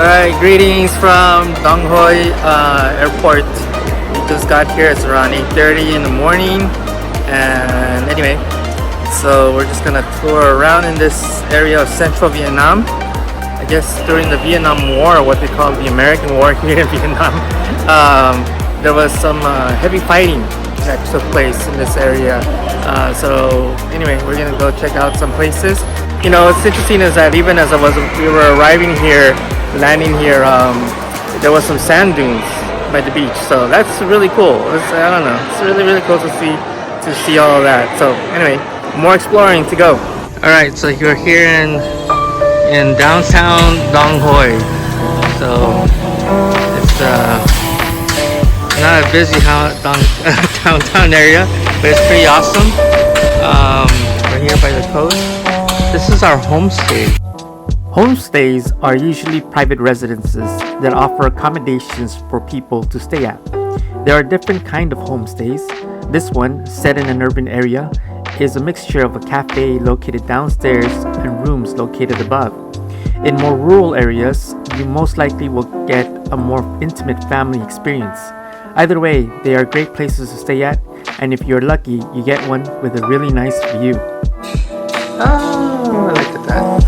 Alright, greetings from Dong Hoi airport. We just got here, it's around 8:30 in the morning. And anyway, so we're just gonna tour around in this area of central Vietnam. I guess during the Vietnam War, or what they call the American War here in Vietnam, there was some heavy fighting that took place in this area. So anyway, we're gonna go check out some places. You know, what's interesting is that even as we were arriving here, landing here, there was some sand dunes by the beach. So that's really cool. I don't know, it's really cool to see all of that. So anyway, more exploring to go. All right, so you're here in downtown Dong Hoi. So it's not a busy downtown area, but it's pretty awesome. We're here by the coast. This is our homestay. Homestays are usually private residences that offer accommodations for people to stay at. There are different kinds of homestays. This one, set in an urban area, is a mixture of a cafe located downstairs and rooms located above. In more rural areas, you most likely will get a more intimate family experience. Either way, they are great places to stay at, and if you're lucky, you get one with a really nice view. Oh, look at that.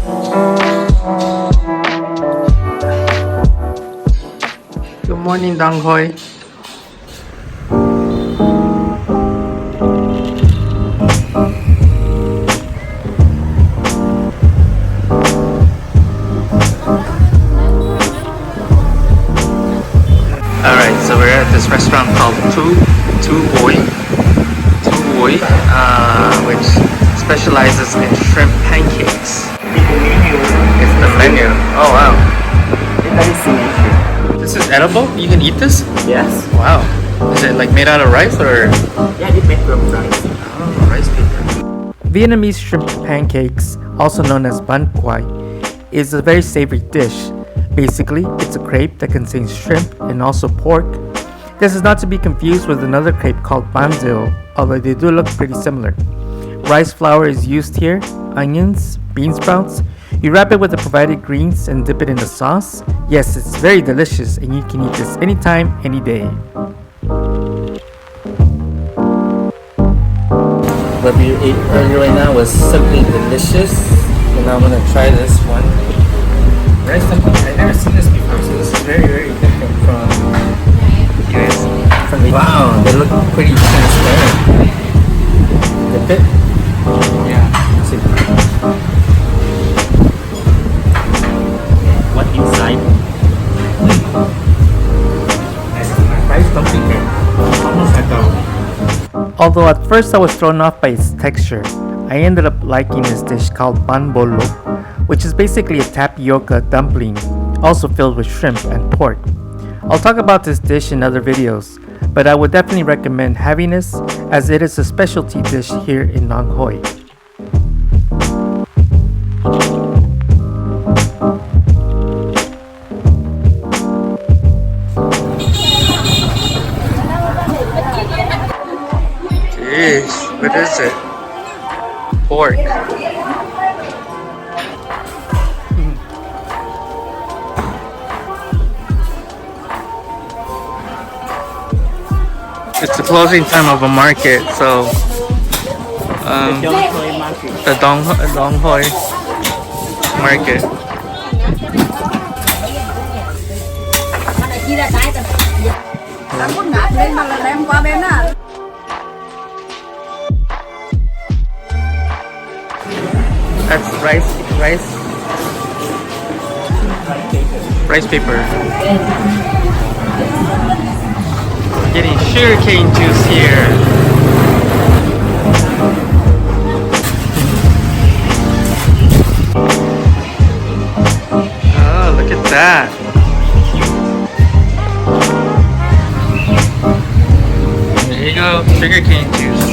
Good morning, Dong Hoi. Alright, so we're at this restaurant called Jobii, which specializes in shrimp pancakes. It's the menu. Oh wow. This is edible? You can eat this? Yes. Wow. Is it like made out of rice or? Yeah, it's made from rice. Oh, rice paper. Vietnamese shrimp pancakes, also known as bánh quai, is a very savory dish. Basically, it's a crepe that contains shrimp and also pork. This is not to be confused with another crepe called bánh xèo, although they do look pretty similar. Rice flour is used here, onions, bean sprouts. You wrap it with the provided greens and dip it in the sauce. Yes, it's very delicious and you can eat this anytime, any day. What we ate earlier right now was simply delicious. So now I'm gonna try this one. Rice dumplings, I've never seen this before, so this is very different from the wow, they look pretty transparent. Dip it? Yeah. Let's see. What inside? Rice dumpling here. Almost like a... Although at first I was thrown off by its texture, I ended up liking this dish called bánh bolo, which is basically a tapioca dumpling, also filled with shrimp and pork. I'll talk about this dish in other videos, but I would definitely recommend having this as it is a specialty dish here in Dong Hoi. Jeez, what is it? Pork. It's the closing time of a market, so the Dong Hoi market. That's rice paper. Getting sugarcane juice here. Oh, look at that. There you go, sugarcane juice.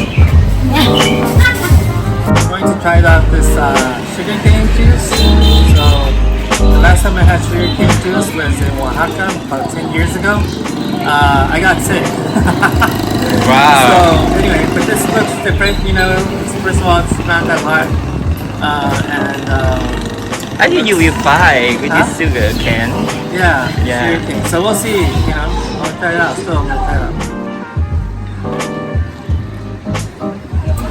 I'm going to try out this sugarcane juice. So the last time I had sugarcane juice was in Oaxaca about 10 years ago. I got sick. Wow. So anyway, but this looks different, you know. First of all, it's not that hot, and I think you will buy with Huh? this sugar can. Yeah. Yeah. Sugar cane. So we'll see. You know, I'll try it out. Still, I'm gonna try it out.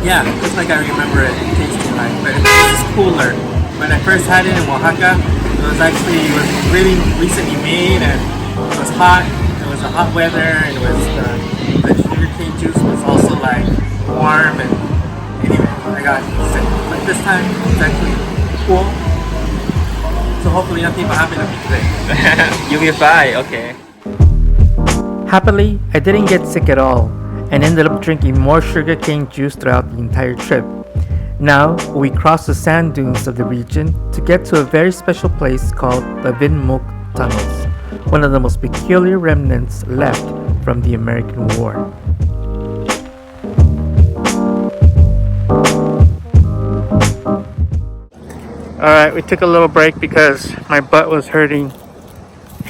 Yeah, just like I remember it tasting like, but it was cooler. When I first had it in Oaxaca, it was really recently made, and it was hot. It was a hot weather, and it was the sugarcane juice was also like warm, and anyway, I got sick. But this time it's actually cool. So hopefully nothing will happen to me today. You will buy, okay. Happily, I didn't get sick at all and ended up drinking more sugarcane juice throughout the entire trip. Now, we cross the sand dunes of the region to get to a very special place called the Vinh Moc tunnels, one of the most peculiar remnants left from the American War. Alright, we took a little break because my butt was hurting.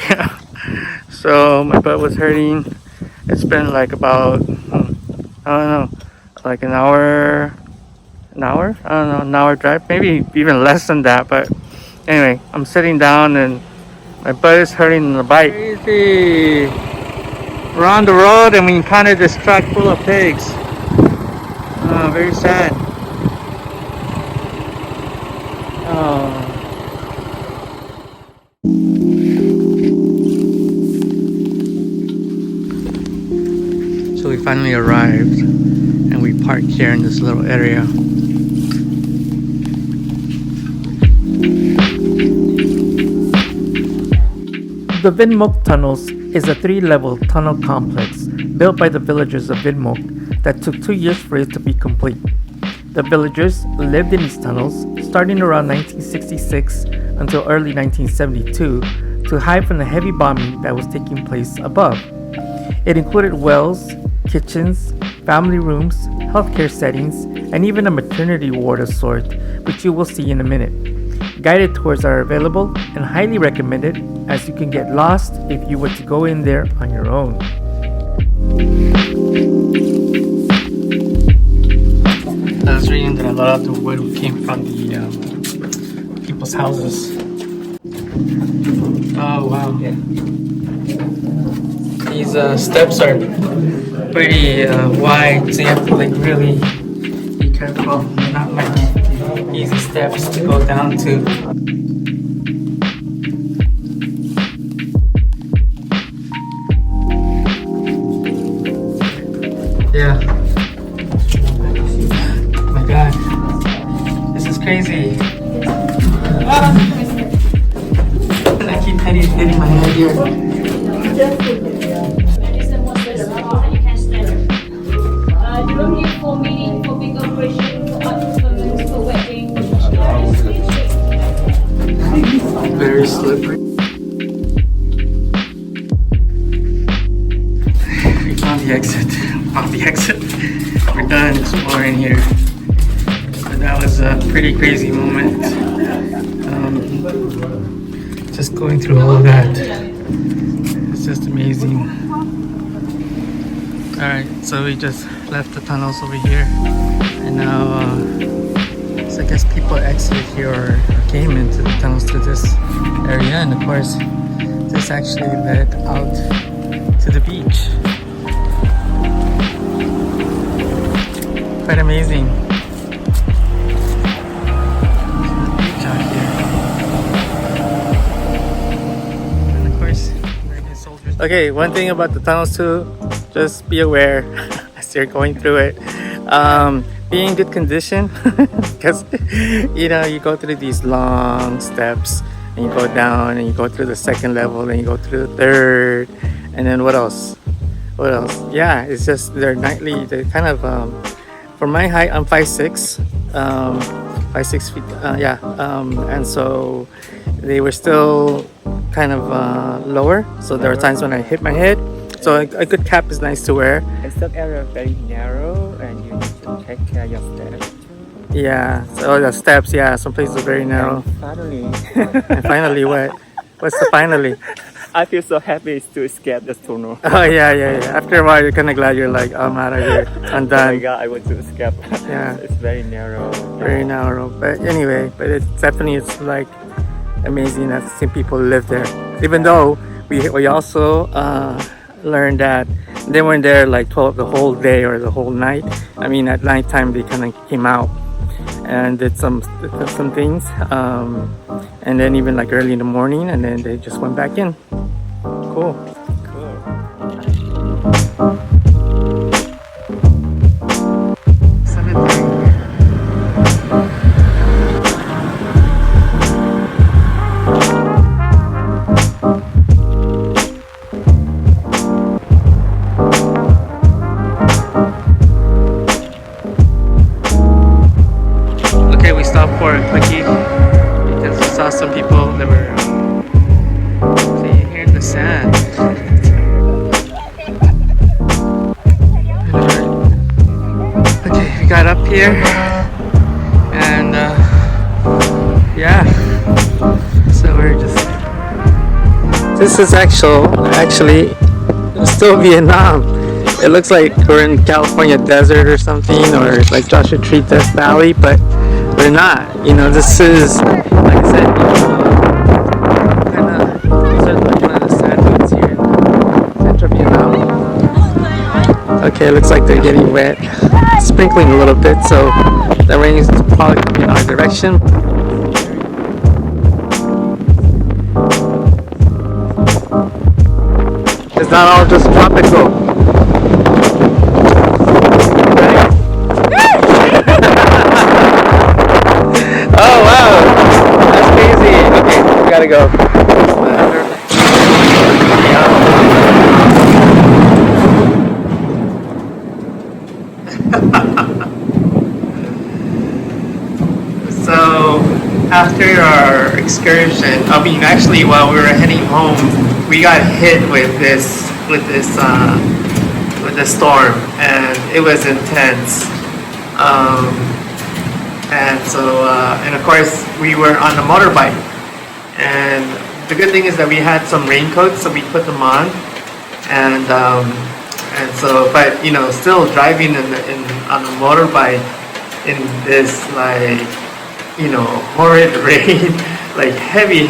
Yeah. So my butt was hurting. It's been like about, I don't know, like an hour? I don't know, an hour drive, maybe even less than that. But anyway, I'm sitting down and my butt is hurting on the bike. Crazy. We're on the road and we encountered this truck full of pigs. Oh, very sad. Oh. So we finally arrived and we parked here in this little area. The Vinh Moc tunnels is a 3-level tunnel complex built by the villagers of Vinh Moc that took 2 years for it to be complete. The villagers lived in these tunnels starting around 1966 until early 1972 to hide from the heavy bombing that was taking place above. It included wells, kitchens, family rooms, healthcare settings, and even a maternity ward of sort, which you will see in a minute. Guided tours are available and highly recommended, as you can get lost if you were to go in there on your own. I was reading that a lot of the wood came from the people's houses. Oh wow! These steps are pretty wide, so you have to like really be careful. They're not like easy steps to go down to. Yeah. Oh my god. This is crazy. Ah! I keep hitting my head here. You don't need for meeting, for big operation, for art performance, for wedding. Very slippery. We found the exit. We're done exploring here. But that was a pretty crazy moment. Just going through all of that. It's just amazing. Alright, so we just left the tunnels over here. And now, so I guess people exited here or came into the tunnels through this area. And of course, this actually led out to the beach. Quite amazing. Beach out here. And of course, soldiers. Okay, one thing about the tunnels too, just be aware as you're going through it. Be in good condition because you know you go through these long steps and you go down and you go through the second level and you go through the third, and then what else? Yeah, it's just they're kind of for my height, I'm 5'6", 5'6" feet, and so they were still kind of lower, so there are times when I hit my head, so a good cap is nice to wear. And some area very narrow and you need to take care of your steps. Yeah, so the steps, yeah, some places are very narrow. And finally, And finally, what's the finally? I feel so happy to escape this tunnel. Oh yeah. After a while, you're kind of glad you're like, I'm out of here, I'm Oh my done. god, I want to escape. Yeah. It's very narrow. Very narrow, but anyway, but it's definitely, it's like amazing that the same people live there. Even though we also learned that they weren't there like the whole day or the whole night. I mean, at nighttime they kind of came out and did some things, and then even like early in the morning, and then they just went back in. Cool. For a quickie because we saw some people that were playing here in the sand. Okay, we got up here and yeah, so we're just. This is actually still Vietnam. It looks like we're in California desert or something, or like Joshua Tree Death Valley, but we're not. You know, this is, like I said, these are like one of the sand dunes here in Central Vietnam. Okay, looks like they're getting wet, sprinkling a little bit, so the rain is probably coming in our direction. It's not all just tropical. Oh wow, that's crazy. Okay, we gotta go. So after our excursion, I mean actually while we were heading home, we got hit with this storm, and it was intense. And so, and of course, we were on a motorbike. And the good thing is that we had some raincoats, so we put them on. And so, but you know, still driving on a motorbike in this like, you know, horrid rain, like heavy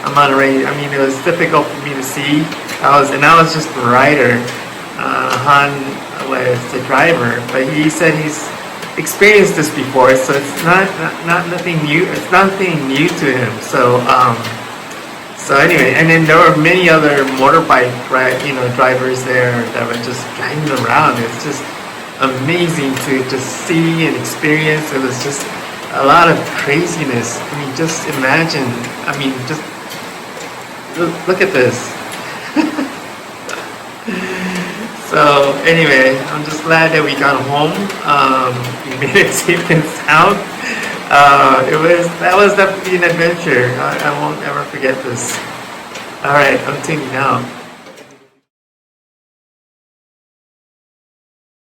amount of rain. I mean, it was difficult for me to see. I was just the rider. Han was the driver, but he said he's experienced this before, so it's not nothing new. It's nothing new to him. So so anyway, and then there were many other motorbike drivers there that were just driving around. It's just amazing to just see and experience. It was just a lot of craziness. I mean, just imagine. I mean, just look at this. So anyway, I'm just glad that we got home. We made it safe and sound. That was definitely an adventure. I won't ever forget this. All right, I'm tuning out.